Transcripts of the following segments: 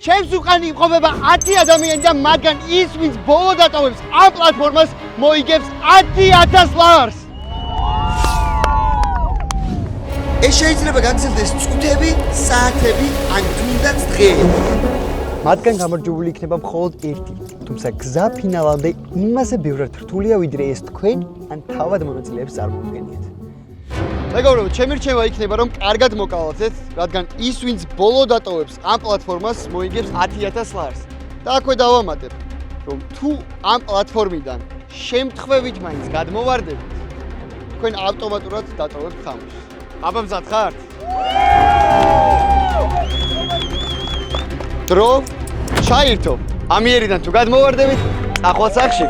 ჩემს უკან იმყოფება 10 ადამიანი და მათგან ის, ვინც ბოლო დატოვებს ამ პლატფორმას, მოიგებს 10,000 ლარს. ეს შეიძლება გაგრძელდეს წუთები, საათები ან თუნდაც დღეები. მათგან გამარჯვებული იქნება მხოლოდ ერთი, თუმცა გზა ფინალამდე იმაზე ბევრად რთულია, ვიდრე ეს თქვენ ან თავად მონაწილეებს წარმოვიდგენიათ. მეგობრებო, ჩემი რჩევა იქნება, რომ კარგად მოკალათეთ, რადგან ის, ვინც ბოლო დატოვებს ამ პლატფორმას, მოიგებს 10,000 ლარს. და აქვე დავამატებ, რომ თუ ამ პლატფორმიდან შემთხვევით მაინც გადმოვარდებით, თქვენ ავტომატურად დატოვებთ თამაშს. აბა მზად ხართ? დრო ჩაირთო. ამიერიდან თუ გადმოვარდებით, წახვალ სახში.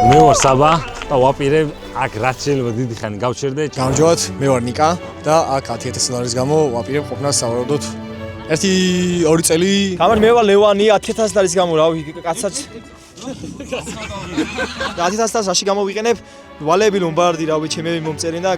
მე ვარ საბა და ვაპირებ აქ რაც შეიძლება დიდი ხანი გავჩერდე. გამარჯობათ, მე ვარ ნიკა და აქ 10,000 ლარის გამო ვაპირებ ყოფნას სავარაუდოდ 1-2 წელი. მე ვარ ლევანი 10,000 ლარის გამო, რავი, კაცსაც 10,000 ლარს რაში გამოვიყენებ? ვალები ლომბარდი, რავი, ჩემი მომწერენ და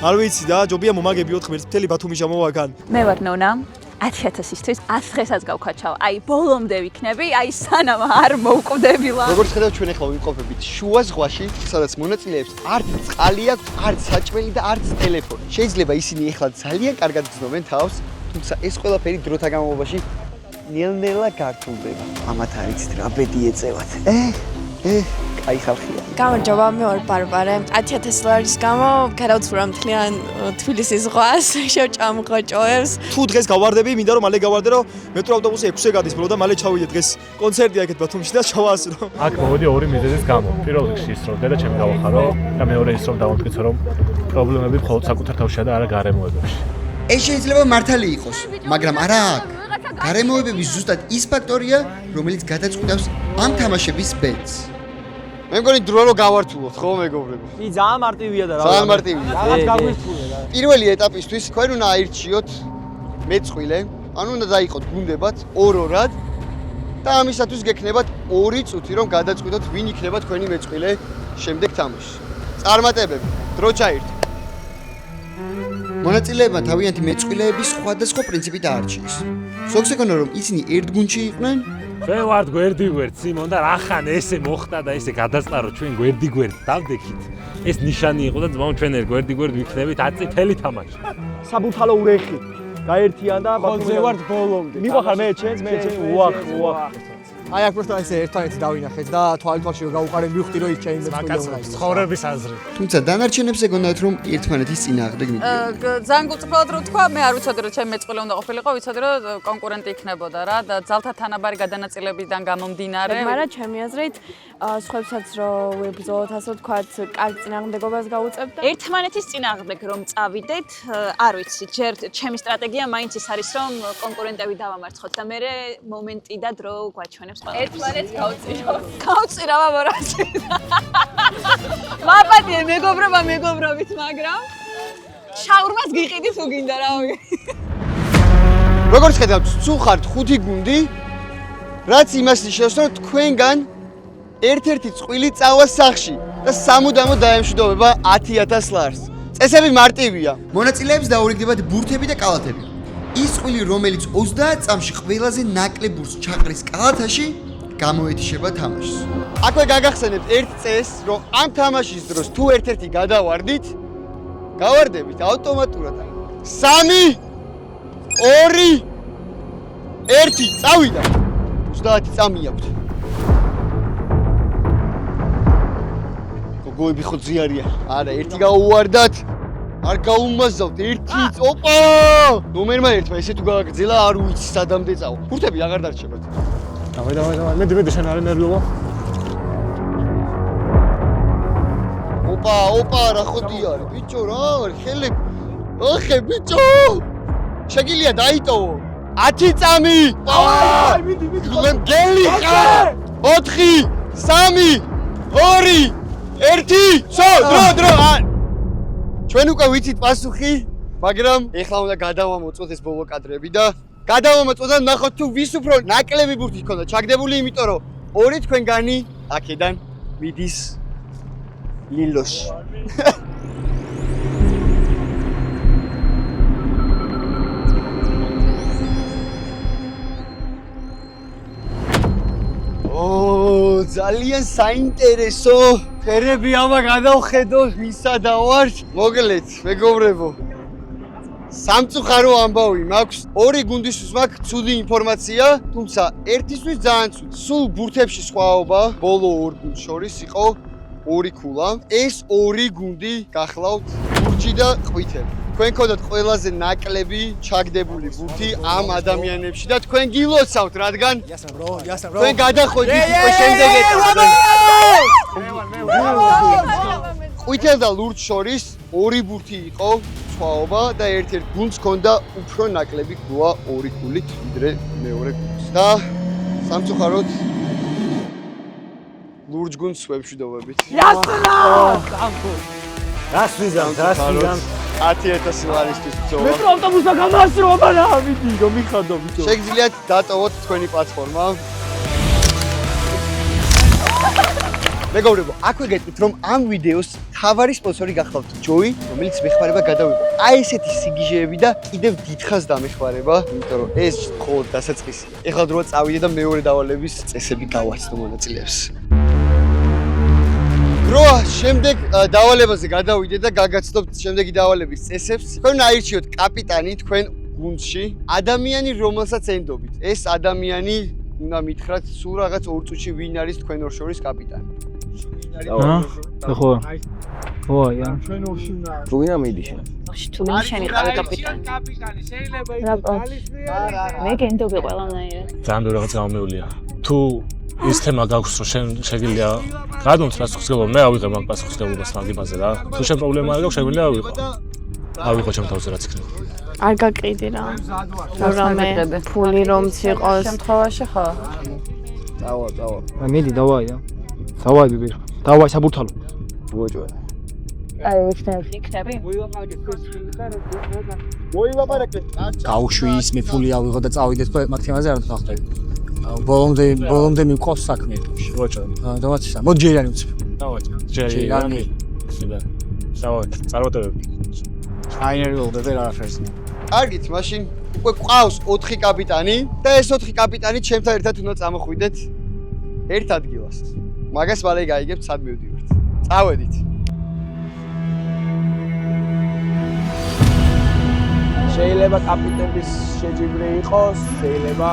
არ ვიცი და ჯობია მომაგებიოთ ღმერთს მთელი ბათუმი შემოვაგან. მე ვარ ნონა 10,000-ისთვის 100 დღესაც გავქაჩავ. აი, ბოლომდე ვიქნები, აი სანამ არ მოვკვდებილა. როგორც ხედავთ, ჩვენ ახლა ვიმყოფებით შუა ზღვაში, სადაც მონაწილეებს არც წყალი აქვს, არც საჭმელი და არც ტელეფონი. შეიძლება ისინი ახლა ძალიან კარგად გრძნობენ თავს, თუმცა ეს ყველაფერი დროთა განმავლობაში ნელ-ნელა გართულდება. ამათ არ იცით რა ბედი ეწევათ. კაი ხალხია. გამარჯობა, მე ვარ ბარბარე. 10,000 ლარის გამო გადავცურა მთლიან თბილისის ზღვას, შევჭამღოჭოებს. თუ დღეს გავარდები, მინდა რომ მალე გავარდე, რომ მეტრო ავტობუსი 6-ზე გადის ბოლო და მალე ჩავიდე დღეს კონცერტია აქეთ ბათუმში და ჩავასრო. აქ მოვედი ორი მიზეზის გამო. პირველ რიგში ის რომ დედა ჩემი გავახარო და მეორე ის რომ დავამტკიცო რომ პრობლემები მხოლოდ საკუთარ თავშია და არა გარემოებებში. ეს შეიძლება მართალი იყოს, მაგრამ არა აქ. გარემოებები ზუსტად ის ფაქტორია, რომელიც გადაწყვეტავს ამ თამაშების ბედს. მე მგონი დრო რო გავართულოთ, ხო მეგობრებო? ძალიან მარტივია და რა. ძალიან მარტივია. რაღაც გაგვირთულე რა. პირველი ეტაპისთვის თქვენ უნდა აირჩიოთ მეწყვილე, ანუ უნდა დაიყოთ გუნდებად 2-2-რად და ამისათვის გექნებათ 2 წუთი, რომ გადაწყვიტოთ ვინ იქნება თქვენი მეწყვილე შემდეგ თამაშში. წარმატებები, დრო ჩაირთო. მონაწილეებმა თავიანთი მეწყვილეები სხვადასხვა პრინციპით აარჩიეს. ზოგს ეკონა რომ ისინი ერთ გუნდში იყვნენ, ჩვენ ვართ გვერდიგვერდ, სიმონ და რახან ესე მოხდა და ესე გადასწა რომ ჩვენ გვერდიგვერდ დავდექით. ეს ნიშანი იყო და ძმაო ჩვენ ერთ გვერდიგვერდ ვიქნებით 10 წელი თამაში. საბუთალო ურეხი. გაერთიან და ბათუმზე ვართ ბოლომდე. მივახარ მე ჩემს, უახ. აი აქ პროსტა ესე ერთმანეთი დავინახეთ და თვალთვალში რომ გავუყარეთ მივხვდი რომ ის ჩემი მეწყვილეა. ცხოვრების აზრი. თუმცა დანარჩენებს ეგონათ რომ ერთმანეთის წინააღმდეგ მიდიოდნენ. ძალიან გულწრფელად რო თქვა, მე არ ვიცოდი რომ ჩემი მეწყვილე უნდა ყოფილიყო, ვიცოდი რომ კონკურენტი იქნებოდა რა და ძალთა თანაბარი გადანაწილებიდან გამომდინარე. მაგრამ ჩემი აზრით, სხვებსაც რო ვებრძოლოთ, ასე ვთქვათ, კარგ წინააღმდეგობას გავუწევთ და ერთმანეთის წინააღმდეგ რომ წავიდეთ, არ ვიცი, ჯერ ჩემი სტრატეგია მაინც ის არის რომ კონკურენტები დავამარცხოთ და მე მომენტი და დრო გვაჩვენებს. ერთმანეთს გავწირავ ამორაცი. მაპატიე მეგობრობით, მაგრამ შაურმას გიყიდით თუ გინდა რავი. როგორც ხედავთ, თუ ხართ 5 გუნდი, რაც იმას ნიშნავს, რომ თქვენგან ერთ-ერთი წყვილი წავა სახში და სამუდამოდ დაემშვიდობება 10,000 ლარს. წესები მარტივია. მონაწილეებს დაურიგდებათ ბურთები და კალათები. ის წყვილი, რომელიც 30 წამში ყველაზე ნაკლებ ბურთს ჩაყრის კალათაში, გამოეთიშება თამაშს. აქვე გაგახსენებთ ერთ წესს, რომ ამ თამაშის დროს თუ ერთ-ერთი გადავარდით, გავარდებით ავტომატურად. 3 2 1 წავიდა. 30 წამი აქვთ. გოგოები ხო ძიარია. არა, ერთი გაუვარდათ. არ გაუმაზავთ ერთი. ოპა! ნომერმა ერთმა ესე თუ გააგრძელა, არ ვიცი სადამდე წავა. ბურთები აღარ დარჩებათ. დავай. მე შენ არ ენერგიულო. ოპა, რა ხოდი არის? ბიჭო, რა არის? ხელები. ოხე, ბიჭო! შეგილია დაიტოვო. 10 წამი. აი, მიდი. გელი ხარ. 4 3 2 1 დრო. ჩვენ უკვე ვიცით პასუხი, მაგრამ ეხლა უნდა გადავამოწოთ ეს ბოლო კადრები და გადავამოწოთ და ნახოთ თუ ვის უფრო ნაკლები ბურთი ჰქონდა ჩაგდებული, იმიტომ რომ 2 თქვენგანი აქედან მიდის ლილოში. ძალიან საინტერესო. ფერები ამა გადავხედო, ვისა დავარ. მოგლეთ, მეგობრებო. სამწუხარო ამბავი მაქვს. ორი გუნდისთვის მაქვს ცუდი ინფორმაცია, თუმცა ერთისთვის ძალიან ცუდი. სულ ბურთებში სხვაობა, ბოლო ორ გუნდს შორის იყო ორი ქულა. ეს ორი გუნდი გახლავთ ლურჯი და ყვითელი. თქვენ გქონდათ ყველაზე ნაკლები ჩაგდებული ბურთი ამ ადამიანებში და თქვენ გილოცავთ, რადგან თქვენ გადახვედით უკვე შემდეგ ეტაპზე. ყვითელ და ლურჯ შორის ორი ბურთი იყო სხვაობა და ერთ-ერთ გუნდს ჰქონდა უფრო ნაკლები ქულა ორი ქულით ვიდრე მეორე გუნდს. და სამწუხაროდ ლურჯ გუნდს ვებშვიდობებით. დასვიდან 10,000 ლარისთვის ბრძოლა. მეტრო ავტობუსა გამასრობა რა, მიდი, რომ მიხადო ბიჭო. შეგიძლიათ დატოვოთ თქვენი პლატფორმა. მეგობრებო, აქვე გეტყვით, რომ ამ ვიდეოს თავარი სპონსორი გახლავთ ჯოი, რომელიც მეხმარება გადავიღო. აი ესეთი სიგიჟეები და კიდევ დიდხანს დამეხმარება, იმიტომ რომ ეს მხოლოდ დასაწყისია. ეხლა დროა წავიდე და მეორე დავალების წესები გავაცნო მონაწილეებს. დროა შემდეგ დავალებაზე გადავიდე და გაგაცნობთ შემდეგი დავალების წესებს. თქვენ აირჩიოთ კაპიტანი თქვენ გუნდში, ადამიანი რომელსაც ენდობით. ეს ადამიანი უნდა მითხრათ სულ რაღაც ორ წუთში ვინ არის თქვენ ორ შორის კაპიტანი. ხო. ხო, ია. რუინა მიდი შენ. თუ მე შენი ყავი კაპიტანი. მე გენდობი ყველანაირად. ძალიან რაღაც გამომეულია. თუ ის თემა გაქვს, რომ შენ შეგიძლია გადმოც პასუხისმგებლობა, მე ავიღებ მაგ პასუხისმგებლობას მაგ იმაზე რა. თუ შენ პრობლემა არ გაქვს, შეგვიძლია ავიღო ჩემ თავზე რაც იქნება. არ გაკიდი რა. რამე ფული რომც იყოს. შემთხვევაში ხო? დავა. მიდი, დავაი რა. დავაი ბიბი. დავაი საბურთალო. ბუოჭო. აი, იქნები. გავუშვი ის მე ფული ავიღო და წავიდეთ მაგ თემაზე არ ვთქვი. ბოლომდე მივყავს საქმე. ბუოჭო. დავაჩი სა. მოდი ჯერანი უცებ. დავაჭი. ჯერანი. სიდა. დავაჭი. წარმატებები. აინერი ულდები არაფერს. კარგით, მაშინ უკვე ყავს 4 კაპიტანი და ეს 4 კაპიტანი ჩემთან ერთად უნდა წამოხვიდეთ ერთ ადგილას. მაგას მალე გაიგებთ სად მივდივართ. წავედით. შეიძლება კაპიტნის შეჯიბრი იყოს, შეიძლება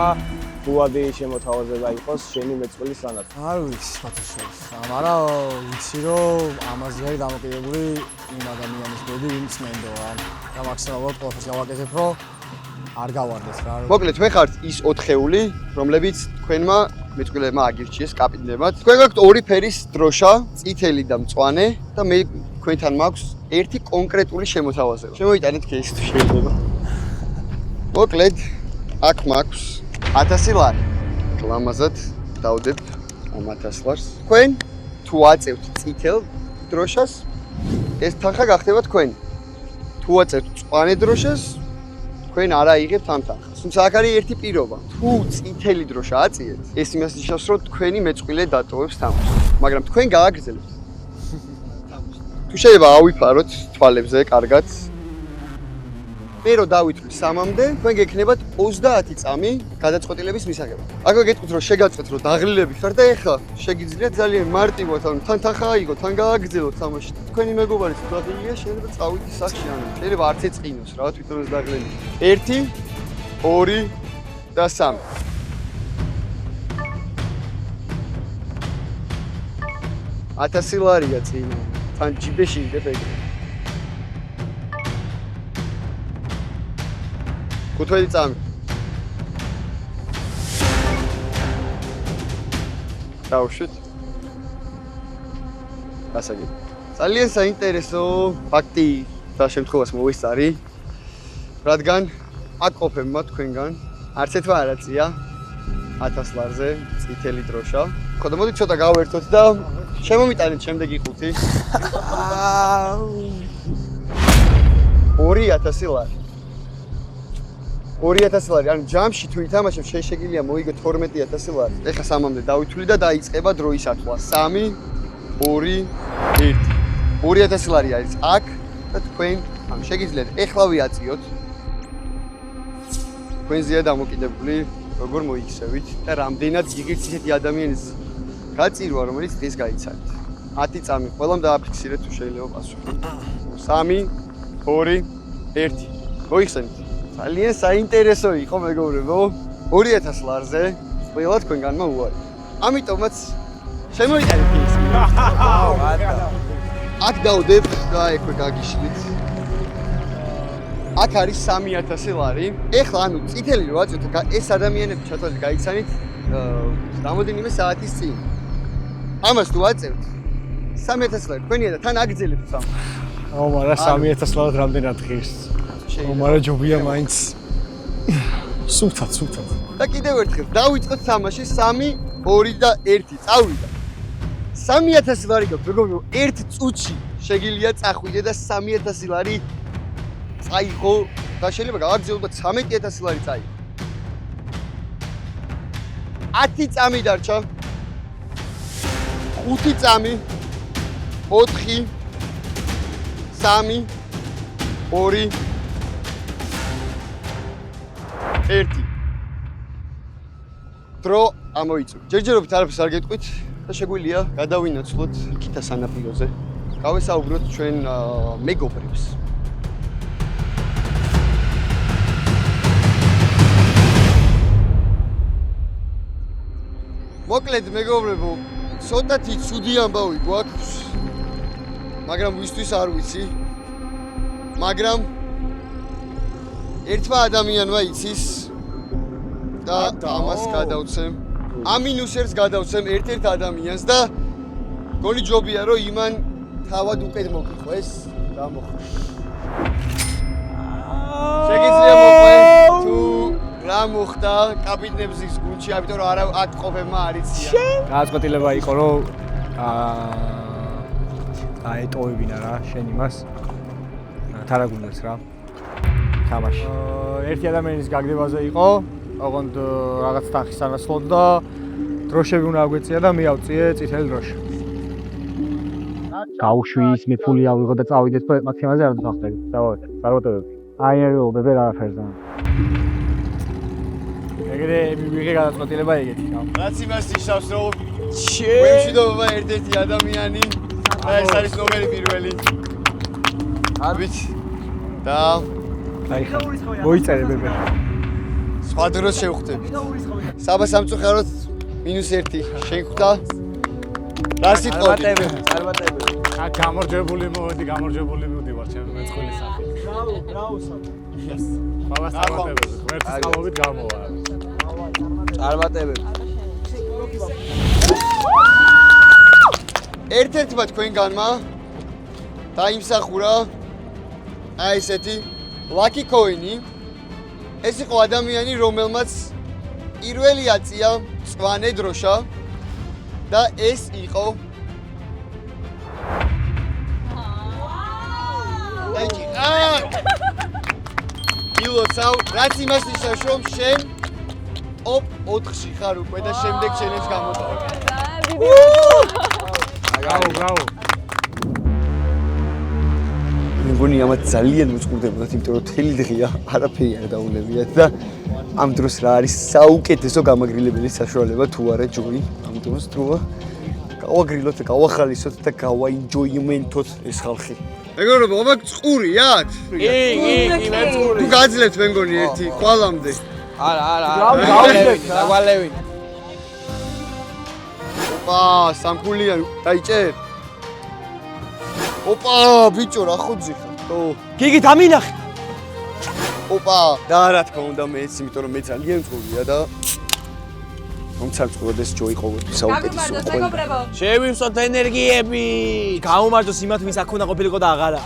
ბუადი შემოთავაზება იყოს შენი მეწყვილის სანაცვლოდ. არ ვიცი, ფათაშორის. მაგრამ ვიცი რომ ამაზე არის დამოკიდებული იმ ადამიანის ბედი, ვინც მენდოა. და მაქსიმალურად ყველაფერს გავაკეთებ, რომ არ გავარდეს რა. მოკლედ, თქვენ ხართ ის 4-ეული, რომლებიც თქვენმა მეწყვილებმა აგირჩიეს კაპიტნებად. თქვენ გაქვთ ორი ფერის დროშა, წითელი და მწვანე და მე თქვენთან მაქვს ერთი კონკრეტული შემოთავაზება. შემოიტანეთ кейს თუ შეიძლება. მოკლედ, აქ მაქვს 1000 ლარი. კლამაზად დავდებ ამ 1000 ლარს. თქვენ თუ აწევთ წითელ დროშას, ეს თანხა გახდება თქვენი. თუ აწევთ მწვანე დროშას, თქვენ არ აიღებთ ამ თანხას. თუმცა აქ არის ერთი პირობა. თუ წითელი დროშა აწიეთ, ეს იმას ნიშნავს, რომ თქვენი მეწყვილე დატოვებს თამაშს. მაგრამ თქვენ გააგრძელებთ. თუ შეიძლება ავიფაროთ თვალებზე კარგად. მე რო დავითვლი 3-მდე, თქვენ გექნებათ 30 წამი გადაწყვეტილების მისაღებად. აქ გეტყვით რომ შეგაწყეთ რომ დაღლილები ხარ და ეხლა შეგიძლიათ ძალიან მარტივად ან თან თანხა აიღოთ, თან გააგრძელოთ თამაში. თქვენი მეგობარი დაღლილია, შეიძლება წავიდე სახში ან შეიძლება არც ეწყინოს რა თვითონ ეს დაღლილი. 1 2 და 3. ათასი ლარია წინ. თან ჯიბეში იდებ ეგრე. 5 წამი. დავშვით. გასაგები. ძალიან საინტერესო ფაქტი და შემთხვევას მოვისწარი. რადგან აქ ყოფებმა თქვენგან არც ერთმა არ აწია 1000 ლარზე წითელი დროშა. ხო და მოდით ცოტა გავერთოთ და შემომიტანეთ შემდეგი ხუთი. 2000 ლარი. 2000 ლარი, ანუ ჯამში თუ ითამაშებ შეიძლება მოიგო 12000 ლარი. ეხლა 3-მდე დავითვლი და დაიწყება დროის ათვლა. 3 2 1. 2000 ლარი არის აქ და თქვენ ამ შეგიძლიათ ეხლავე აწიოთ. თქვენზეა დამოკიდებული, როგორ მოიქცევით და რამდენად იგიც ისეთი ადამიანის გაწირვა, რომელიც დღეს გაიცანით. 10 წამი, ყველამ დააფიქსირეთ თუ შეიძლება პასუხი. 3, 2, 1. მოიხსენით. ძალიან საინტერესო იყო მეგობრებო. 2000 ლარზე ყველა თქვენგანმა უარი. ამიტომაც შემოიტანეთ ის. აქ დავდებ და ექვე გაგიშლით. აქ არის 3000 ლარი. ეხლა ანუ წითელი რო აწვეთ ეს ადამიანები ჩათვალეთ გაიცანით რამოდენიმე საათის წინ. ამას თუ აწევთ 3000 ლარი თქვენია და თან აგძელებთ სამ. ო, მაგრამ 3000 ლარად რამდენად ღირს? ო, მაგრამ ჯობია მაინც. სულთან. და კიდევ ერთხელ დავიწყოთ თამაში 3, 2 და 1 წავიდა. 3000 ლარი გაქვს მეგობრებო, 1 წუთში შეგიძლია წახვიდე და 3000 ლარი წაიღო და შეიძლება გავაგრძელოთ 13000 ლარი წაიღო. 10 წამი დარჩა. 5 წამი. 4 3 2 1 დრო ამოიწურა. ჯერჯერობით არაფერს არ გეტყვით და შეგვიძლია გადავინაცვლოთ იქითა სანაპიროზე. გავესაუბროთ ჩვენ მეგობრებს. მოკლედ მეგობრებო, ცოტათი ცუდი ამბავი გვაქვს. მაგრამ ვისთვის არ ვიცი. მაგრამ ერთმა ადამიანმა იცის და ამას გადავცემ. ამინუსერს გადავცემ ერთ-ერთ ადამიანს და გონი ჯობია რომ იმან თავად უკეთ მოგიყვეს და მოხდა. შეგიძლია მოყვე თუ რა მოხდა კაპიტნების გუნდში, ამიტომ რომ არა აქ ყოფებმა არ იციან. გადაწყვეტილება იყო რომ აეტოვებინა რა შენ იმას. თარაგუნდას რა. თამაში. ერთი ადამიანის გაგდებაზე იყო, ოღონდ რაღაც თანხის ანაცვლოდ და დროშები უნდა აგვეწია და მე ავწიე წითელ დროშა. გაუშვის მე ფული ავიღო და წავიდეთ მაქსიმაზე არ დავხდები. დავატოვებ. აი ეუბნები არაფერზე. ეგრე მივიღე გადაწყვეტილება ეგეთი. რაც იმას ნიშნავს რომ ვემშვიდობა ერთ-ერთი ადამიანი და ეს არის ნომერი პირველი. არ ვიცი. და აი ხა მოიწერე ბებე. სხვა დროს შევხვდებით. საბა სამწუხაროდ -1 შეხვდა. რა სიტყვები? წარმატებული. გამარჯვებული მივდივარ ჩემს მეწყვილის სახით. ბრავო. ყველა წარმატებები, ღმერთის ხალობით გამოვა. წარმატებული. ერთ-ერთმა თქვენგანმა დაიმსახურა აი ესეთი lucky coin-ი. ეს იყო ადამიანი, რომელმაც პირველი აწია მწვანე დროშა და ეს იყო აიჭი. ილოცავ, რაც იმას ნიშნავს, რომ შენ ტოპ 4-ში ხარ უკვე და შემდეგ ჩელენჯს გამოტოვებ. ბრავო. მეგონი ამათ ძალიან უწყურდებოდათ, იმიტომ რომ თელი დღეა არაფერი არ დაუნებიათ და ამ დროს რა არის საუკეთესო გამაგრილებელი საშუალება თუ არა ჯოი. ამიტომაც დროა გავაგრილოთ, გავახალისოთ და გავაინჯოიმენტოთ ეს ხალხი. მეგობრებო, აბა წყურიათ? კი, მეწყური. თუ გაძლევთ მე მგონი ერთი ყვალამდე. დავალევი. ოპა, სამკულიანი, დაიჭერ. ოპა, ბიჭო, რა ხოძი ხარ? ო, გიგი დამინახე. ოპა, და რა თქმა უნდა მეც, იმიტომ რომ მე ძალიან მწყურია და მომცალწყოდ ეს ჯოი ყოველთვის საუკეთესო ყველა. შევივსოთ ენერგიები. გაუმარჯოს იმათ, ვის აქ უნდა ყოფილიყო და აღარა.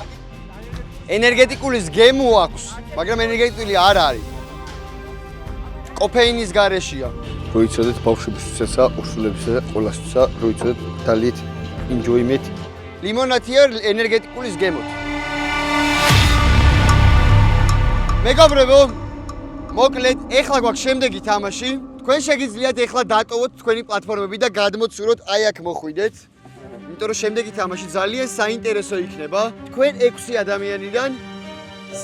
ენერგეტიკულის გემო აქვს, მაგრამ ენერგეტიკული არ არის. კოფეინის გარეშეა. როიცოდეთ ბავშვებისთვისა, ურსულებისა და ყველასთვისა, როიცოდეთ დალით enjoyment. ლიმონათია ენერგეტიკულის გემოთ. მეგობრებო, მოკლედ, ეხლა გვაქვს შემდეგი თამაში. თქვენ შეგიძლიათ ეხლა დატოვოთ თქვენი პლატფორმები და გადმოცუროთ აი აქ მოხვიდეთ. იმიტომ რომ შემდეგი თამაში ძალიან საინტერესო იქნება. თქვენ 6 ადამიანიდან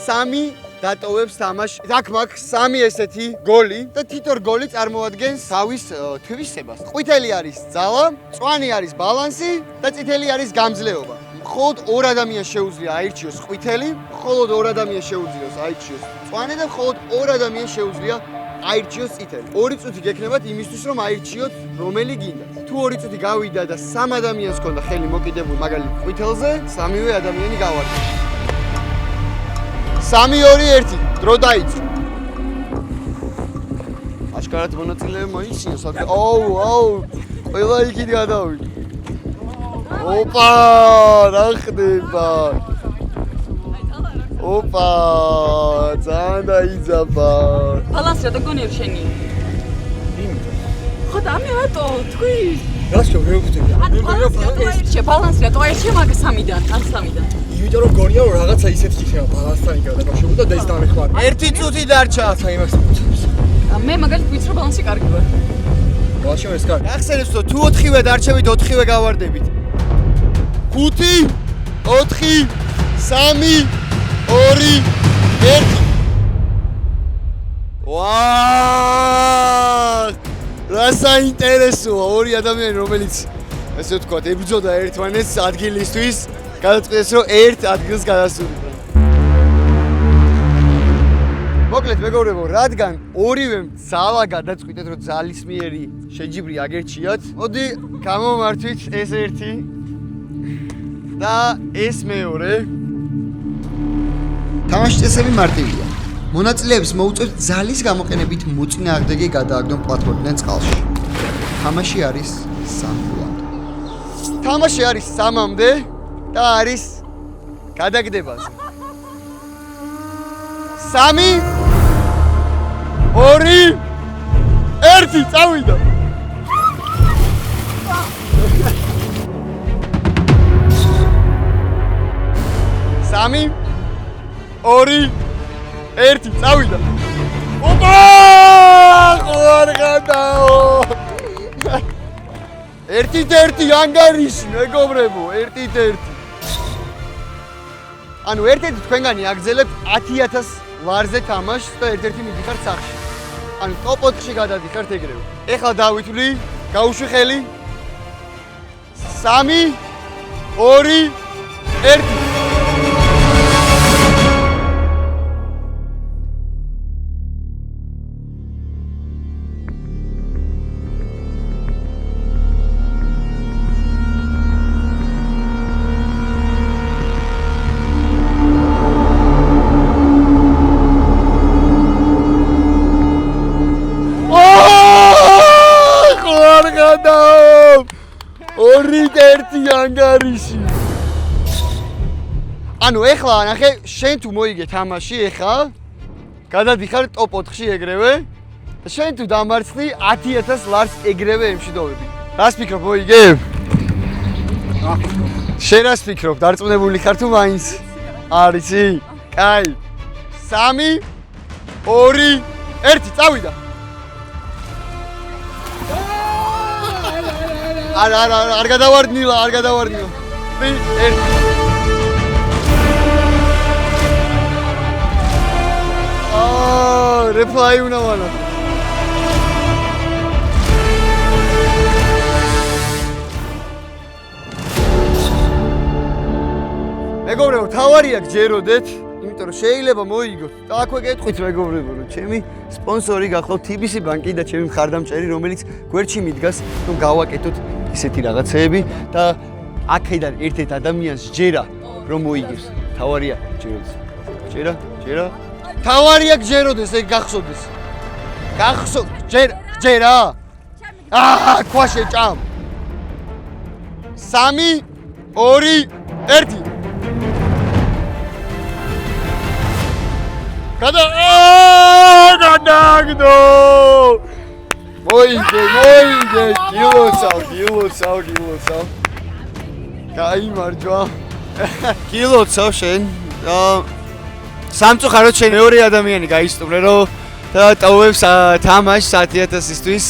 3 დატოვებს თამაშს. აქ მაქვს 3 ესეთი გოლი და თითო გოლი წარმოადგენს თავის თვისებას. ყვითელი არის ძალა, მწვანე არის ბალანსი და წითელი არის გამძლეობა. მხოლოდ 2 ადამიანს შეუძლია აირჩიოს ყვითელი, მხოლოდ 2 ადამიანს შეუძლია აირჩიოს მწვანე და მხოლოდ 2 ადამიანს შეუძლია აირჩიოს წითელი. 2 წუთი გექნებათ იმისთვის რომ აირჩიოთ რომელი გინდათ. თუ 2 წუთი გავიდა და 3 ადამიანს ქონდა ხელი მოკიდებული მაგალითად ყვითელზე, 3-ვე ადამიანი გავარდა. 3-2-1 დრო დაიწყო. აშკარად მონაწილეები მოიცინო საკ აუ ყველა იქით გადავიდა. ოპა რა ხდება? ოპა ძალიან დაიძაბა. ბალანსი რა გონიერ შენი? ხო და მე რატო თქვი? რას შევხვდები? ბალანსი რატო ეს შემაგა 3-დან, ან 3-დან. იმიტომ რომ გონია რომ რაღაცა ისეთი იქნება ბალანსთან იქნება და ეს დამეხმარა. 1 წუთი დარჩა. საიმას მე მაგალითად ვიცი რომ ბალანსი კარგი ვარ. ვაშო ეს კარგი. ახსენებს რომ თუ 4-ვე დარჩებით 4-ვე გავარდებით. 5 4 3 2 1 ვაა რა საინტერესოა ორი ადამიანი რომელიც ესე ვთქვათ ებრძოდა ერთმანეთს ადგილისთვის გადაწყვეტეს რომ ერთ ადგილს გადასულიყო. მოკლედ მეგობრებო, რადგან ორივემ ძალა გადაწყვიტეთ რომ ძალისმიერი შეჯიბრი აგერჩიათ, მოდი გამომართვით ეს ერთი და ეს მეორე. თამაშის წესები მარტივია. მონაწილეებს მოუწევთ ძალის გამოყენებით მოწინააღმდეგე გადააგდონ პლატფორმიდან წყალში. თამაში არის 3 ფულამდე. თამაში არის 3-მდე და არის გადაგდებაზე. 3 2 1 წავიდა. სამი 2 1 წავიდა. ოპა! ხوار გადაო. 1-1 ანგარიში მეგობრებო, 1-1. ანუ ერთ-ერთი თქვენგანი აგზელებთ 10000 ლარზე თამაშს და ერთ-ერთი მიდიხართ სახში. ანუ ტოპ 4-ში გადადიხართ ეგრევე. ეხლა დავითვლი, გაუშვი ხელი. 3 2 1 2-1 ანგარიში. ანუ ეხლა ნახე, შენ თუ მოიგე თამაში ეხლა გადადიხარ ტოპ 4-ში ეგრევე და შენ თუ დამარცხდი 10000 ლარს ეგრევე ემშვიდობები. რას ფიქრობ მოიგე? შენ რას ფიქრობ? დარწმუნებული ხარ თუ მაინც? არიცი? კაი. 3 2 1 წავიდა. არ გადავარდნილა, არ გადავარდნილა. 1 რეპლაი უნდა ვანა. მეგობრებო, თავარია გჯეროდეთ, იმიტომ რომ შეიძლება მოიგოთ. და აქვე გეტყვით მეგობრებო, რომ ჩემი სპონსორი გახლავთ TBC ბანკი და ჩემი მხარდამჭერი, რომელიც გვერდში მიდგას, რომ გავაკეთოთ ისეთი რაღაცეები და აქედან ერთ-ერთ ადამიანს ჯერა რომ მოიგებს. თავარია ჯეროდეს. ჯერა. თავარია გჯეროდეს, ეგ გახსოვდეს. ჯერა. ქვაში ჭამ. 3 2 1 გადაგდო. მოიგე, კილოცავ. გაიმარჯვა. კილოცავ შენ. სამწუხაროდ შენ მეორე ადამიანი გაისტუმრე რომ და ტოვებს თამაშს 10000-ისთვის.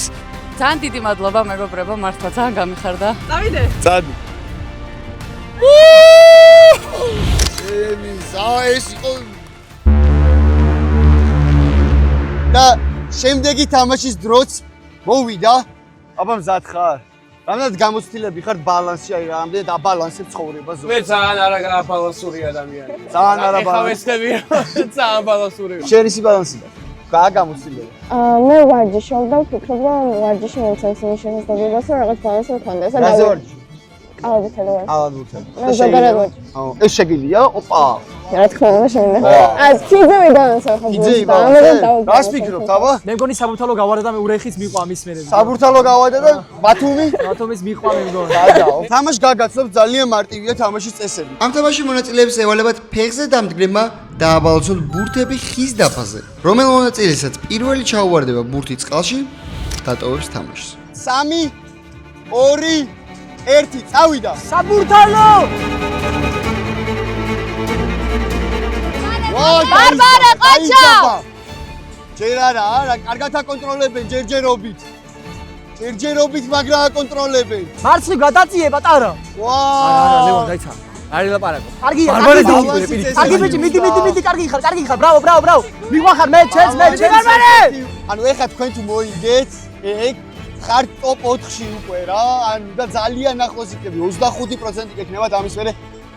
ძალიან დიდი მადლობა მეგობრებო, მართლა ძალიან გამიხარდა. წავიდე. წადი. ეს იყო და შემდეგი თამაშის დროც მოვიდა. აბა მზად ხარ? რამდენად გამოცდილები ხარ ბალანსში, აი რამდენად აბალანსებ ცხოვრებას. მე ძალიან არა გაბალანსური ადამიანია. ძალიან არა ეხა ვეცდები ძალიან ბალანსური. შენ ისი ბალანსი და გამოცდილება. მე ვარჯიშობ და ვფიქრობ, რომ ვარჯიში მომცემს იმის შესაძლებლობას, რომ რაღაც ბალანსი მქონდეს. რაზე ვარჯიში? ყალბითად ვარჯიშობ. ყალბითად. მე ზოგადად ვარჯიშობ. ეს შეგიძლია? ოპა. რა თქმა უნდა შეიძლება. ფიძე ვიბალანსებ ხო? ფიძე ვიბალანსებ? რას ფიქრობ, აბა? მე მგონი საბურთალო გავარდა და მე ურეხის მიყვა მის მერე. საბურთალო გავარდა და ბათუმი? ბათუმის მიყვა მე მგონი. გადაო. თამაში გაგაცნობ, ძალიან მარტივია თამაშის წესები. ამ თამაში მონაწილეებს ევალებათ ფეხზე დამდგრება დააბალანსოთ ბურთები ხის დაფაზე. რომელ მონაწილესაც პირველი ჩაუვარდება ბურთი წყალში, დატოვებს თამაშს. 3 2 1 წავიდა. საბურთალო! ბარბარე ყოჩა! ჯერ არა, კარგად აკონტროლებენ ჯერჯერობით. ჯერჯერობით მაგრა აკონტროლებენ. მარცი გადაწიე პატარა. ვაა! ლევან დაიცა. არის ლაპარაკო. კარგია, ბარბარე კარგი დაუკვირე პირიქით. კარგი ბიჭი, მიდი, კარგი ხარ. ბრავო. მიყვახარ მე ჩემს. ბარბარე! ანუ ეხლა თქვენ თუ მოიგეთ, ეგ ხარ ტოპ 4-ში უკვე რა. ანუ და ძალიან ახლოს იქნება 25% იქნებათ ამის მერე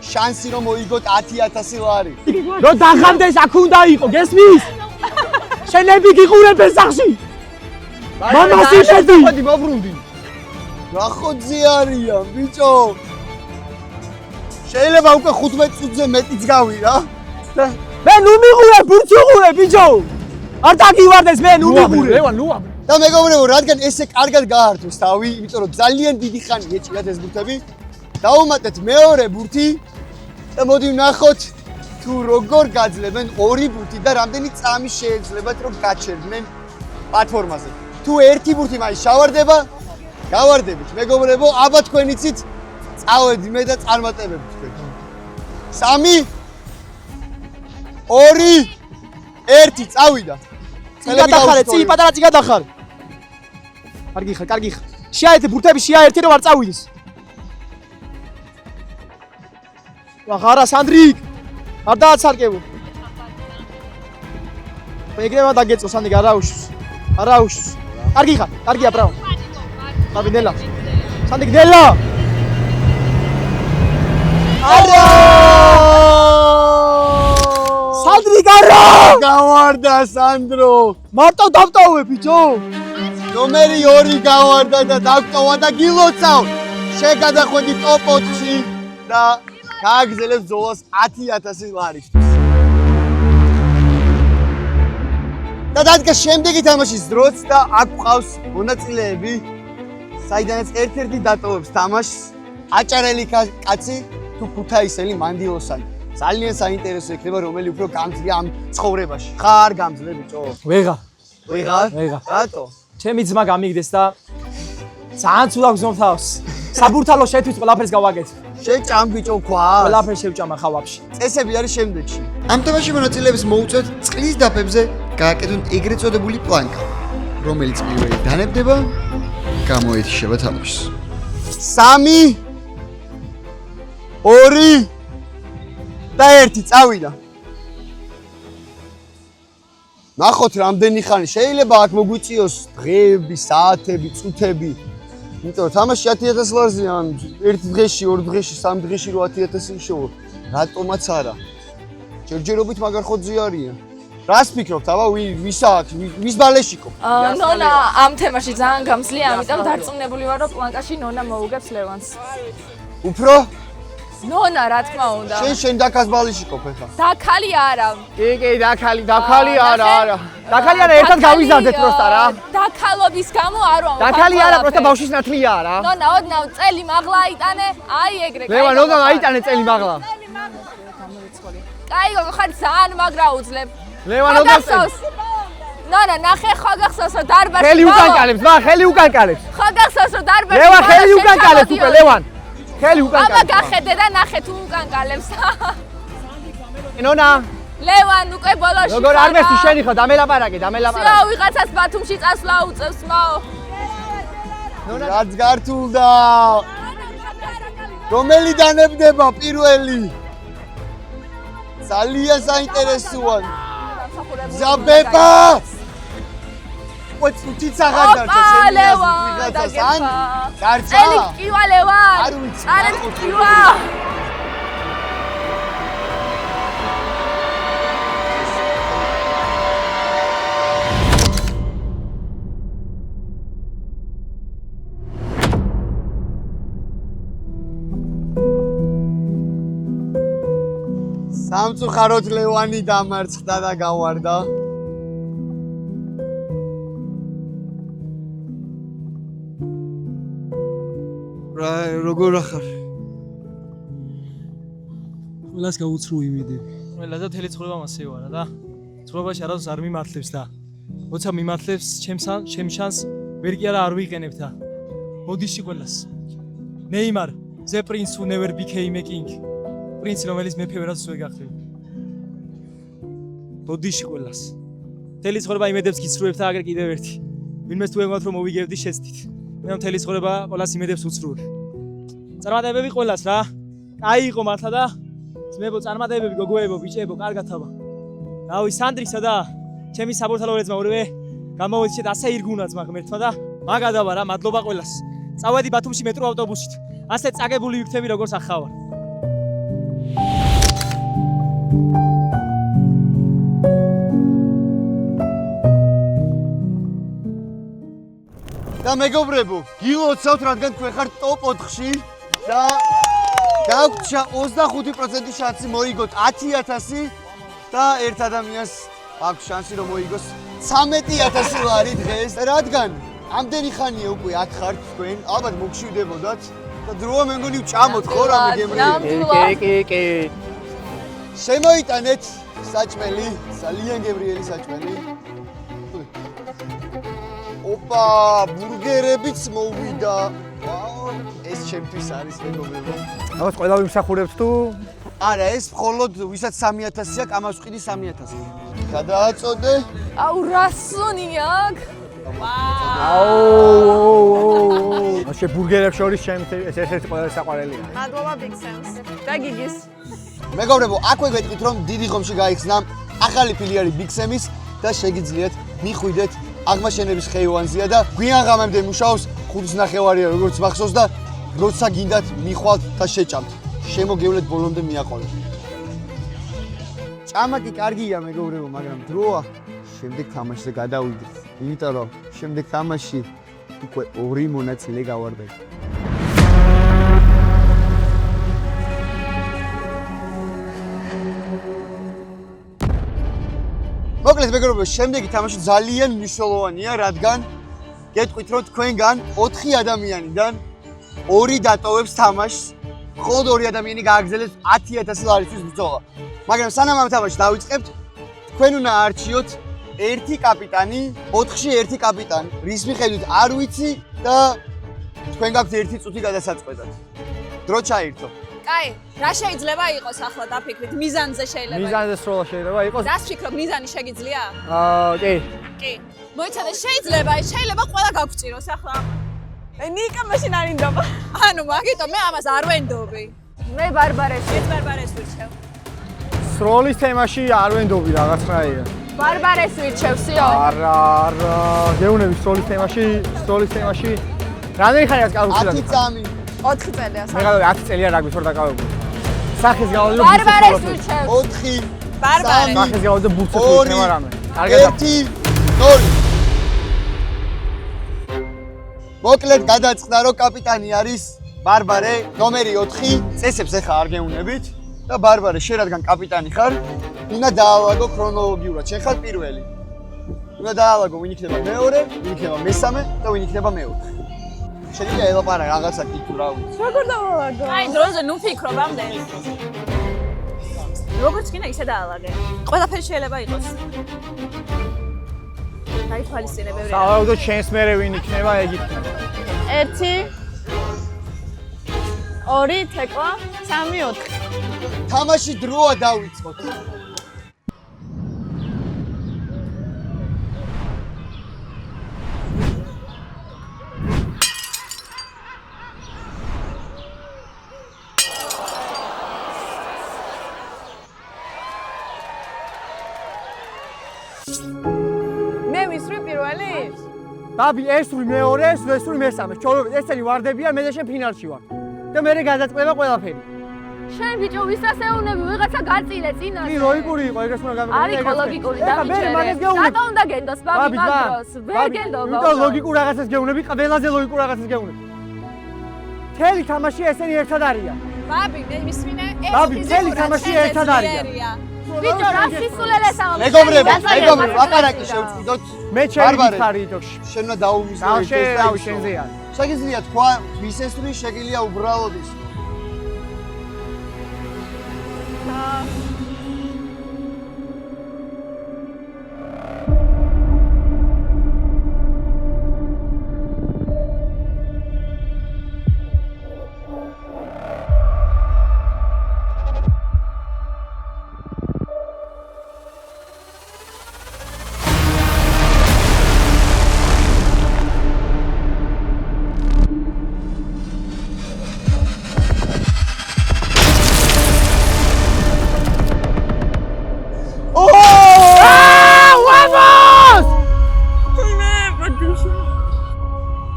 შანსი რომ მოიგოთ 10000 ლარი. რო დახამდეს აქ უნდა იყო, გესმის? შენები გიყურებენ სახში. მამას იხედი. ხოდი მობრუნდი. რა ხოძი არიან, ბიჭო? შეიძლება უკვე 15 წუთზე მეტიც გავირა. მე ნუ მიყურე, ბურთი უყურე, ბიჭო. არ დაგივარდეს მე ნუ მიყურე. ლევან, ნუა. და მეგობრებო, რადგან ესე კარგად გაართვეს თავი, იმიტომ რომ ძალიან დიდი ხანი ეჭირათ ეს ბურთები, დავუმატეთ მეორე ბურთი და მოდი ვნახოთ თუ როგორ გაძლებენ ორი ბურთი და რამდენი წამი შეეძლებათ რომ გაჩერდნენ პლატფორმაზე. თუ ერთი ბურთი მაინც ჩავარდება, გავარდებით. მეგობრებო, აბა თქვენ იცით, წავედი მე და წარმატებები თქვენ. 3 2 1 წავიდა. გადახარე, წი პატარა წი გადახარ. კარგი ხარ. შეაერთე ბურთები, შეაერთე რომ არ წავიდეს. ვაღარა სანდრიკ. არ დააცარკებო. ეგრევა დაგეწო სანდრიკ არა უშვის. კარგი ხარ, კარგია ბრავო. დაბინელა. სანდრიკ დელა. არა! სანდრიკ არა! გავარდა სანდრო. მარტო დავტოვე ბიჭო. ნომერი 2 გავარდა და დაგტოვა და გილოცავ. შეგადახვედი ტოპ 4-ში და გააგზელებს ბრძოლას 10000 ლარისთვის. და დადგა შემდეგი თამაშის დროც და აქ ყავს მონაწილეები, საიდანაც ერთ-ერთი დატოვებს თამაშს, აჭარელი კაცი თუ ქუთაისელი მანდილოსანი. ძალიან საინტერესო იქნება რომელი უფრო გამძლეა ამ ცხოვრებაში. ხარ გამძლე ბიჭო? ვეღარ. რატო? ჩემი ძმა გამიგდეს და ძალიან ცუდად გზნობ თავს. საბურთალო შეთვის ყველაფერს გავაკეთე. შენ ჭამბიჭო ქვა? ყველაფერს შევჭამა ხავაფში. წესები არის შემდეგში. ამ თამაში მონაწილეებს მოუწევთ წყლის დაფებზე გააკეთონ ეგრეთ წოდებული პლანკა, რომელიც პირველი დანებდება, გამოეთიშება თამაშს. 3 2 და 1 წავიდა. ნახოთ რამდენი ხანი შეიძლება აქ მოგვიწიოს დღეები, საათები, წუთები. იმიტომ რომ თამაში 10000 ლარზეა, ან ერთ დღეში, ორ დღეში, სამ დღეში რო 10000 იშოვა. რატომაც არა. ჯერჯერობით მაგარ ხოძი არიან. რას ფიქრობთ, აბა ვის ბალეშიკო? ნონა ამ თემაში ძალიან გამძლეა, ამიტომ დარწმუნებული ვარ, რომ პლანკაში ნონა მოუგებს ლევანს. უფრო? ნონა, რა თქმა უნდა. შენ დაკას ბალეშიკო ხა. დაქალი არა. კი, დაქალი არა. დაქალი არა, ერთად გავიზარდეთ პროსტა რა. დაქალობის გამო არ ვამბობ. დაქალი არა, პროსტა ბავშვის ნათლია რა. ნონა, ოდნავ წელი მაღლა აიტანე, აი ეგრე. ლევან, ოდნავ აიტანე წელი მაღლა. კაი, ხარ ძალიან მაგრა უძლებ. ლევან, ოდნავ წელი. ნონა, ნახე ხო გახსოვს რომ დარბაზში. ხელი უკანკალებს, ხელი უკანკალებს. ხო გახსოვს რომ დარბაზში. ლევან, ხელი უკანკალებს უკვე, ლევან. ხელი უკანკალებს. აბა გახედე და ნახე თუ უკანკალებს. ნონა. ლევან, უკვე ბოლოში. როგორ არ მესτη შენი ხო, დამელაპარაკე. სიო, ვიღაცას ბათუმში წასვლა უწევს მაო. რაც გართულდა. რომელი დანებდება პირველი? ძალიან საინტერესოა. ზაბება! უკვე წუთიც აღარ დარჩა შენი ვიღაცას ან დარჩა ელი კივა ლევან არ ვიცი არა კივა სამწუხაროდ ლევანი დამარცხდა და გავარდა. რა როგორ ახარ? ყველას გაუცრუ იმედები. ყველა და თელი ცხოვრება მასე ვარა და ცხოვრებაში არასდროს არ მიმართლებს და როცა მიმართლებს ჩემ შანს ვერ კი არა არ ვიყენებ და ბოდიში ყველას. ნეიმარ, the prince who never became a king. პრინცი რომელიც მეფე ვერაც ვერ გახდება. ბოდიში ყველას. თელი ცხოვრება იმედებს გიცრუებ და აგერ კიდევ ერთი. ვინმეს თუ ემოთ რომ მოვიგებდი შეცდით. მე მთელი ცხოვრება ყველას იმედებს უცრუებ. წარმატებები ყველას რა. კაი იყო მართლა და ძმებო წარმატებები გოგოებო ბიჭებო კარგად აბა. რავი სანდრისა და ჩემი საბურთალო რეძმა ორივე გამოვიჩეთ ასე ირგუნა ძმა ღმერთმა და მაგადაბა რა მადლობა ყველას. წავედი ბათუმში მეტრო ავტობუსით. ასე წაგებული ვიქცები როგორც ახავარ. და მეგობრებო, გილოცავთ, რადგან თქვენ ხართ ტოპ 4-ში და გაქვთ 25% შანსი მოიგოთ 10,000 და ერთ ადამიანს აქვს შანსი რომ მოიგოს 13,000 ლარი დღეს, რადგან ამდენი ხანია უკვე აქ ხართ თქვენ, ალბათ მოგშვიდებოდათ და დროა მე მგონი ვჭამოთ ხო რამე გემრიელი. კი. შემოიტანეთ საჭმელი, ძალიან გემრიელი საჭმელი. ოპა, ბურგერებიც მოვიდა. ვაუ, ეს ჩემთვის არის მეგობრებო. ალბათ ყველა ვიმსახურებთ თუ არა, ეს მხოლოდ ვისაც 3,000 აქვს, ამას ვყიდი 3,000. გადააწოდე. აუ რასონი აქ აუ შე ბურგერებს შორის ჩემ ეს ერთ-ერთი ყველაზე საყვარელია. მადლობა ბიქსენს და გიგის მეგობრებო, აქვე გეტყვით რომ დიდი ხომში გაიხსნა ახალი ფილიალი ბიქსემის და შეგიძლიათ მიხვიდეთ აღმაშენების ხეივანზეა და გვიან ღამემდე მუშაობს 5:30-ია როგორც მახსოვს და როცა გინდათ მიხვალთ და შეჭამთ. შემოგევლეთ ბოლომდე მიაყოლეთ. ჭამაკი კარგია მეგობრებო, მაგრამ დროა შემდეგ თამაშზე გადავიდეთ. იმიტომ რომ შემდეგ თამაში უკვე 2 მონაწილე გავარდეთ. მოკლედ მეგობრებო, შემდეგი თამაში ძალიან მნიშვნელოვანია, რადგან გეტყვით რომ თქვენგან 4 ადამიანიდან 2 დატოვებს თამაშს, მხოლოდ 2 ადამიანი გააგრძელებს 10,000 ლარისთვის ბრძოლა. მაგრამ სანამ ამ თამაშს დავიწყებთ, თქვენ უნდა არჩიოთ ერთი კაპიტანი, 4-ში ერთი კაპიტანი, რის მიხედვით არ ვიცი და თქვენ გაქვთ 1 წუთი გადასაწყვეტად. დრო ჩაირთო. კაი, რა შეიძლება იყოს ახლა დაფიქრით? მიზანზე შეიძლება. მიზანზე სროლა შეიძლება იყოს. რას ფიქრობ, მიზანი შეგიძლია? კი. კი. მოიცადე, შეიძლება ყველა გაგვწიროს ახლა. ნიკა მაშინ არ ინდობა ანუ მაგიტომ მე ამას არ ვენდობი. მე ბარბარეს ბარბარეს ვირჩევ. სროლის თემაში არ ვენდობი რაღაცნაირად. ბარბარეს ვირჩევსიო არა. გეუნები სროლის თემაში. რამდენი ხანია გავუცილებ? 10 წამი. 4 წელია მე გადავი 10 წელია რა გვიწორ დაკავებული. სახეს გავაძლო 4 ვირჩევ 4 ბარბარე. სახეს გავაძლო ბურთს ვიქნება რამე. კარგად. 1-0. მოკლედ გადაწყდა რომ კაპიტანი არის ბარბარე, ნომერი 4, წესებს ახლა არ გეუნებით და ბარბარე, შენ რადგან კაპიტანი ხარ, უნდა დაალაგო ქრონოლოგიურად, შენ ხარ პირველი. უნდა დაალაგო ვინ იქნება მეორე, ვინ იქნება მესამე და ვინ იქნება მეოთხე. შეიძლება ელაპარაკო რაღაცა კითხვა რა ვიცი. როგორ დავალაგო აი დროზე ნუ ფიქრობ ამდენ. როგორც კიდე ისე დაალაგე. ყველაფერი შეიძლება იყოს. აი თვალისწინებები. სავარაუდოდ შენს მერე ვინ იქნება, ეგ იქნება. 1 2 თეკლა 3 4 თამაში დროა დავიწყოთ. მე ვისვრი პირველი ბაბი ესური მეორე, ესური მესამე. ჩოლობ ესენი ვარდებიან, მე და შენ ფინალში ვარ. და მე გადაწყდება ყველაფერი. შენ ბიჭო ვისაც ეუნები ვიღაცა გაწილე წინაშე. კი, ლოგიკური იყო, ეგრეს უნდა გამიგე. არის ლოგიკური დამიჯერე. რატო უნდა გენდოს ბაბი მაგდროს? ვერ გენდობა. იმიტომ ლოგიკურ რაღაცას გეუნები, ყველაზე ლოგიკურ რაღაცას გეუნები. თელი თამაში ესენი ერთად არიან. ბაბი, მე მისმინე, ბაბი, თელი თამაში ერთად არიან. ბიჭო, რა სისულელეს ამ? მეგობრები, ლაპარაკი შევწყვიდოთ. მე ჩემი გითხარი ითო. შენ უნდა დაუმისო ეს და რავი, შენზეა. შეგიძლია თქვა, ვის ესური შეგიძლია უბრალოდ ის.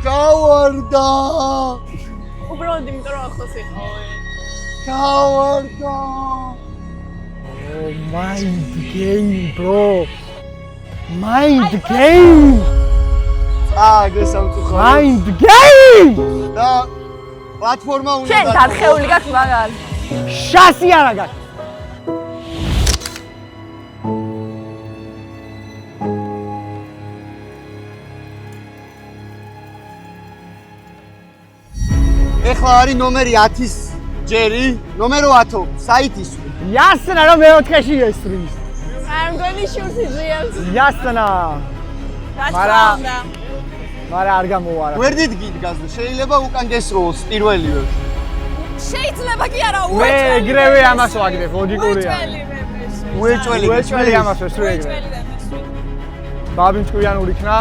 გავარდა! უბრალოდ იმიტომ რომ ახლოს იყავი. გავარდა! Oh, mind game, bro. Mind game. გესამწუხაროდ. Mind game. და პლატფორმა უნდა შენ დათხეული გაქვს მაგალ. შასი არა გაქვს. ეხლა არის ნომერი 10-ის ჯერი, ნომერო 10 საითის. Ясно, რომ მეოთხეში ესწრის. არ მგონი შურს იძიებს. Ясно. მაგრამ არ გამოვარა. გვერდით გიდგას და შეიძლება უკან გესროლს პირველივე. შეიძლება კი არა მე ეგრევე ამას ვაგდებ, ლოგიკურია. უეჭველი ამას ვესწრი ეგრევე. ბაბი მჭკვიანური იქნა.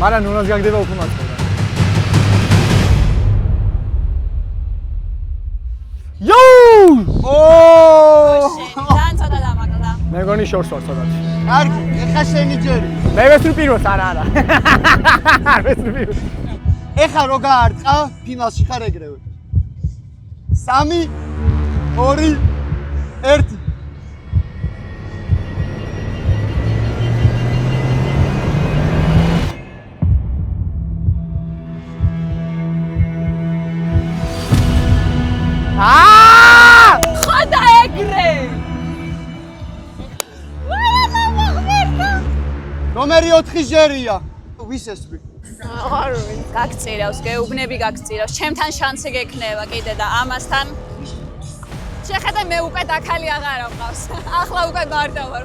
მაგრამ ნუნას გაგდება უფრო მაწყობა. Yo! ო! ძალიან ცოტა დამაგდა. მე გონი შორს ვარ ცოტა. კარგი, ეხლა შენი ჯერი. მე ვესწრი პირველს, არა. არ ვესწრი პირველს. ეხლა რო გაარტყა, ფინალში ხარ ეგრევე. 3 2 1 ხოდა ეგრე. ნომერი 4 ჯერია. ვის ესწრი? აღარ ვიცი. გაგწირავს, გეუბნები გაგწირავს. ჩემთან შანსი გექნება კიდე და ამასთან შეხედე მე უკვე დაქალი აღარ მყავს. ახლა უკვე გარდა ვარ.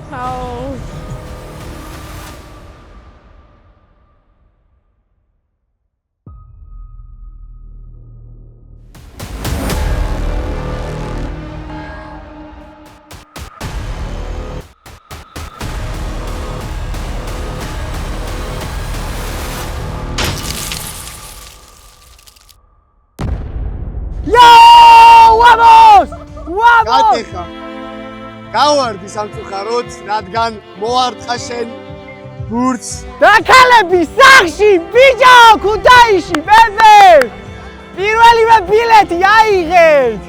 გატეხა. გავარდი სამწუხაროდ, რადგან მოარტყა შენ ბურთს. დაქალები სახში, ბიჭო, ქუთაისში, ბებე! პირველივე ბილეთი აიღეთ.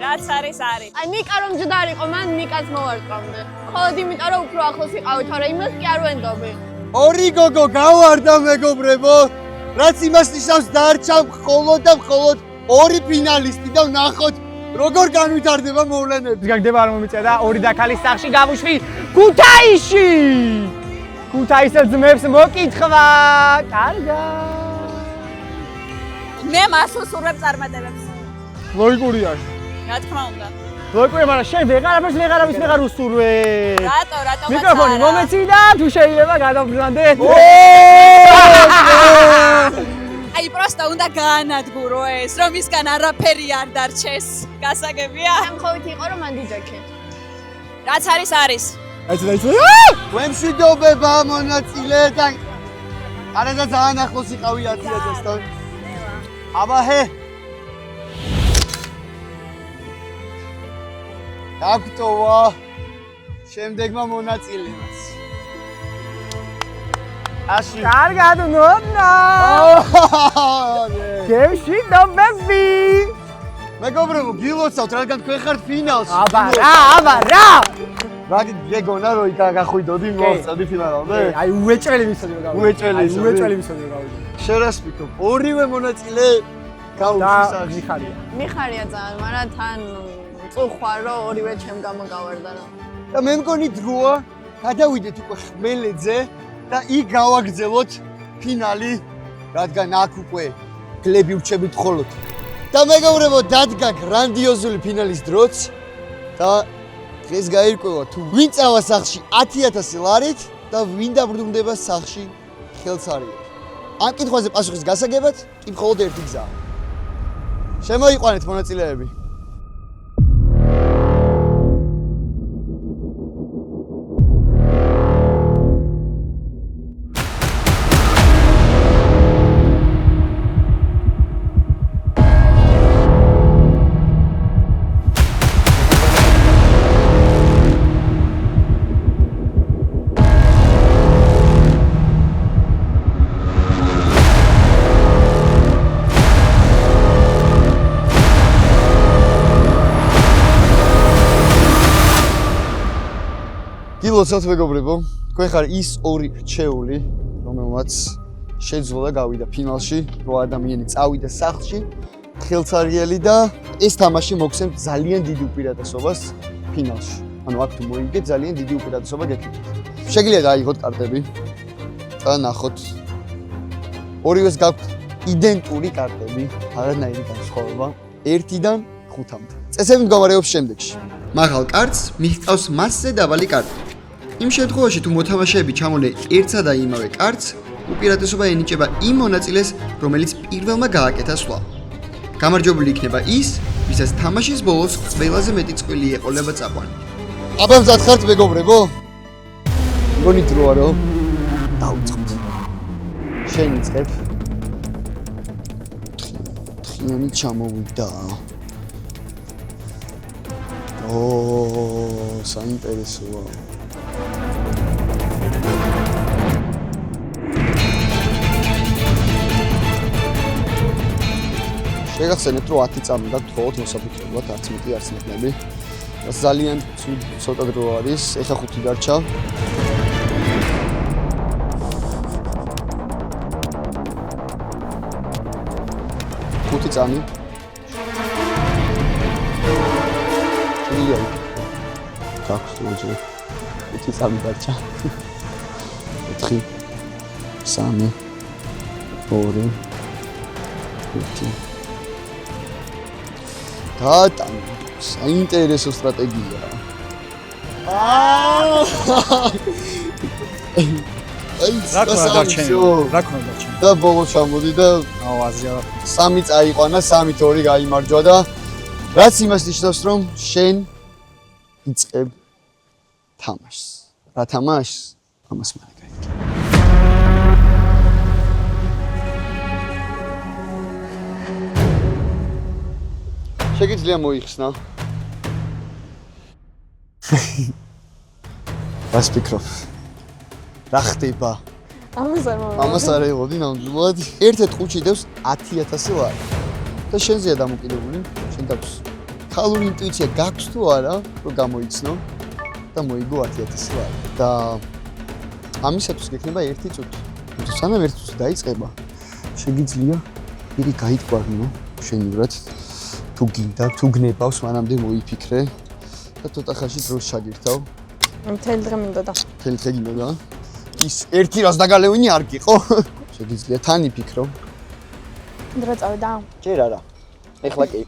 რაც არის არის. აი ნიკა რომ ჯდარიყო, მან ნიკას მოვარტყამდე. ხოლოდ იმიტომ რომ უფრო ახლოს იყავი, თორე იმას კი არ ვენდობი. ორი გოგო გავარდა მეგობრებო. რაც იმას ნიშნავს დარჩა მხოლოდ და მხოლოდ ორი ფინალისტი და ვნახოთ როგორ განვითარდება მოვლენები. გაგდება არ მომიწედა, ორი დაქალი სახში გავუშვი ქუთაისში. ქუთაისელ ძმებს მოკითხვა. კარგა. მე მას უსურვებ წარმატებებს. ლოგიკურია. რა თქმა უნდა. ლოგიკურია, მაგრამ შენ ვეღარაფერს ვეღარ უსურვე. რატო მიკროფონი მომეცი და თუ შეიძლება გადავბრუნდე. აი პროსტა უნდა გაანადგურო ეს, რომ ისგან არაფერი არ დარჩეს. გასაგებია? სამხოვით იყო რომ მან დიჯექე. რაც არის არის. გვემშვიდობება მონაწილე და არადა ძალიან ახლოს იყავი 10,000-დან. აბაჰე. დაგტოვა შემდეგმა მონაწილეებს. 10. კარგად ნონა. გემში ნომბები. მეგობრებო, გილოცავთ, რადგან თქვენ ხართ ფინალში. აბა რა. რა გეგონა რომ იქ გახვიდოდი მოვწოდი ფინალამდე? აი უეჭველი მისოდი რომ გავიდე. უეჭველი მისოდი რომ გავიდე. შენ რას ვფიქრობ? ორივე მონაწილე გაუჩისახი. მიხარია ძალიან, მაგრამ თან წუხვა რომ ორივე ჩემ გამო გავარდა რა. და მე მგონი დროა გადავიდეთ უკვე ხმელეთზე და იქ გავაგრძელოთ ფინალი, რადგან აქ უკვე გლები ვრჩებით ხოლოდ. და მეგობრებო, დადგა გრანდიოზული ფინალის დროც და დღეს გაირკვევა თუ ვინ წავა სახლში 10,000 ლარით და ვინ დაბრუნდება სახლში ხელსარიად. ამ კითხვაზე პასუხის გასაგებად კი მხოლოდ ერთი გზაა. შემოიყვანეთ მონაწილეები. გილოცავთ მეგობრებო, თქვენ ხარ ის ორი რჩეული, რომელმაც შეძლო და გავიდა ფინალში, რო ადამიანი წავიდა სახლში, ხელსარიელი და ეს თამაში მოგცემთ ძალიან დიდი უპირატესობას ფინალში. ანუ აქ თუ მოიგეთ, ძალიან დიდი უპირატესობა გექნებათ. შეგიძლიათ აიღოთ კარტები და ნახოთ. ორივეს გაქვთ იდენტური კარტები, არანაირი განსხვავება 1-დან 5-მდე. წესები მდგომარეობს შემდეგში. მაღალ კარტს მიჰყავს მასზე დაბალი კარტი. იმ შემთხვევაში თუ მოთამაშეები ჩამოლე ერთსა და იმავე კარტს, უპირატესობა ენიჭება იმ მონაწილეს, რომელიც პირველმა გააკეთა სვლა. გამარჯვებული იქნება ის, ვისაც თამაშის ბოლოს ყველაზე მეტი წყვილი ეყოლება წაყვანი. აბა მზად ხართ მეგობრებო? მგონი დროა რომ დავიწყოთ. შენ იწყებ. თხიანი ჩამოვიდა. საინტერესოა. შეგახსენებთ, რომ 10 წამი გაქვთ მხოლოდ მოსაფიქრებლად, არც მეტი, არც ნაკლები. ძალიან ცოტა დრო არის, ეხა 5 დარჩა. ხუთი წამი. შეგვიძლია გაქვს უძე 5 წამი დარჩა. 4 3 2 1 დატან საინტერესო სტრატეგია. რა ქნა დარჩენილი? რა ქნა დარჩენილი? და ბოლოს ჩამოდი და აზრი არ აქვს. 3 წაიყვანა, 3-2 გაიმარჯვა და რაც იმას ნიშნავს, რომ შენ იწყებ თამაშს. რა თამაშს? ამას მალე გაიგე. შეგიძლია მოიხსნა. რას ფიქრობ? რა ხდება? ამას არ ეღოდი ნამდვილად. ერთ-ერთ ყუთში დევს 10,000 ლარი. და შენზეა დამოკიდებული, შენ გაქვს ქალური ინტუიცია გაქვს თუ არა, რომ გამოიცნო და მოიგო 10,000 ლარი. და ამისათვის გექნება 1 წუთი. თუ სანამ 1 წუთი დაიწყება, შეგიძლია პირი გაიტყვარნო შენივრად. თუ გინდა, თუ გნებავს, მანამდე მოიფიქრე და ცოტა ხანში დროს ჩაგირთავ. მთელი დღე მინდოდა. მთელი დღე გინდა. ის ერთი რას დაგალევინი არ გიყო. შეგიძლია თან იფიქრო. დრო წავიდა? ჯერ არა. ეხლა კი.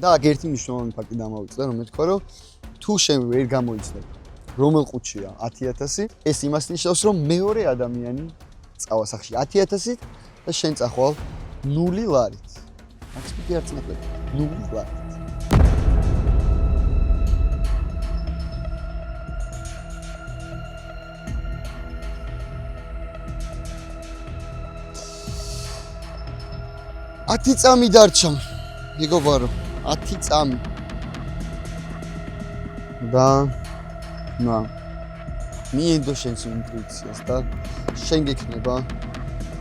და აქ ერთი მნიშვნელოვანი ფაქტი დამოვიწყდა, რომ მე თქვა, რომ თუ შენ ვერ გამოიცნებ, რომელ ყუთშია 10,000, ეს იმას ნიშნავს, რომ მეორე ადამიანი წავა სახლში 10,000-ით და შენ წახვალ 0 ლარით. აქ პიტი არც ნაკლები. 0 ლარით. ათი წამი დარჩა. მეგობარო, 10 წამი. და მიენდო შენს ინტუიციას და შენ გექნება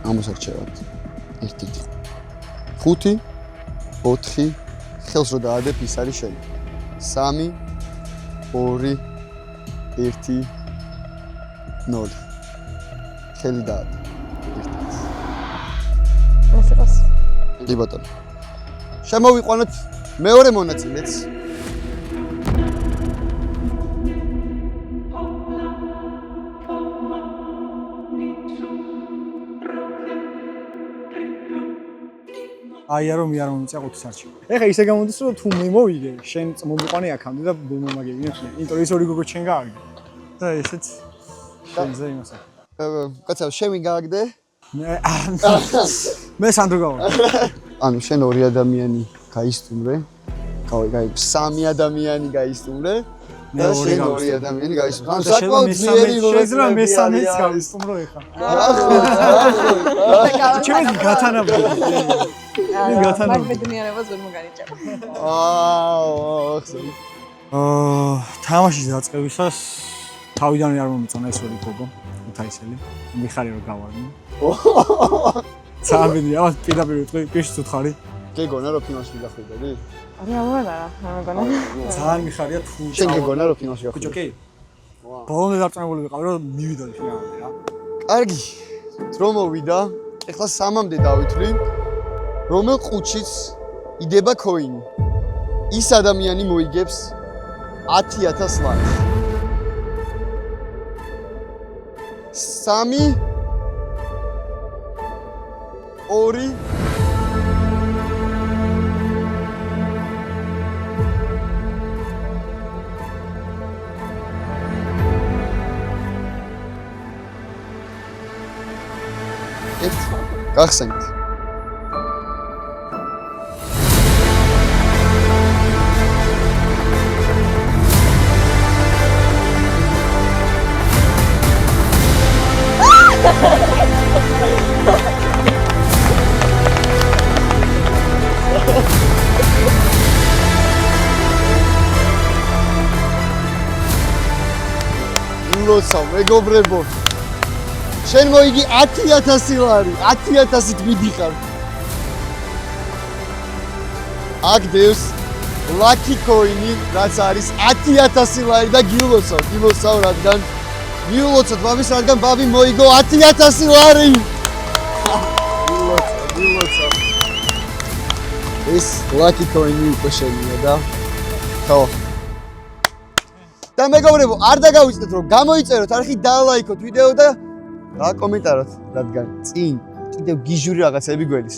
ამოსარჩევად. 1 5 4 ხელს რო დაადებ ის არის შენი. 3 2 1 0 ხელი დაადე. კი ბატონო. შემოვიყვანოთ მეორე მონაწილეც. აი რომ მე არ მომიწია 5 საათში. ეხა ისე გამოდის რომ თუ მე მოვიდე, შენ მომიყვანე აქამდე და მომაგებინე თქვენ. იმიტომ ის ორი გოგო ჩვენ გააგდე. და ესეც შენზე იმასა. კაცო, შენ გააგდე? მე სანდრო გავა. ანუ შენ ორი ადამიანი გაისტუმრე. გაი 3 ადამიანი გაისტუმრე. მე ორი ადამიანი გაისტუმრე. ანუ საკმაოდ ძლიერი შეიძლება მესამეც გავისტუმრო ეხა. ჩემი გათანაბრდი. მაგ ბედნიერებას ვერ მოგანიჭებ. ახსოვს. თამაშის დაწყებისას თავიდანვე არ მომიწონა ეს ორი გოგო, უთაისელი. მიხარი რომ გავარდნი. სამბინი, ავ პირდაპირ ვიტყვი, პირში უთხარი. გეგონა რომ ფინალში გახვიდები? არა, არა, მეგონა. ძალიან მიხარია თუ შენ გეგონა რომ ფინალში ბიჭო, გახვიდები? კი. ბოლომდე დარწმუნებული ვიყავი რომ მივიდოდი ფინალამდე რა. კარგი. დრო მოვიდა. ეხლა 3-მდე დავითვლი. რომელ ყუთშიც იდება კოინი? ის ადამიანი მოიგებს 10000 ლარი. 3 2 გახსენთ. ლოსა მეგობრებო შენ მოიგი 10000 ლარი 10000-ით მიდიხარ აქ დევს lucky coin-ი რაც არის 10000 ლარი და გილოცავ რადგან გილოცავ ბაბის რადგან ბაბი მოიგო 10000 ლარი გილოცავ ეს lucky coin-ი უკვე შენია და ხო და მეგობრებო არ დაგავიწყდეთ რომ გამოიწეროთ არხი დალაიქოთ ვიდეო და და კომენტაროთ რადგან წინ კიდევ გიჟური რაღაცები გველის.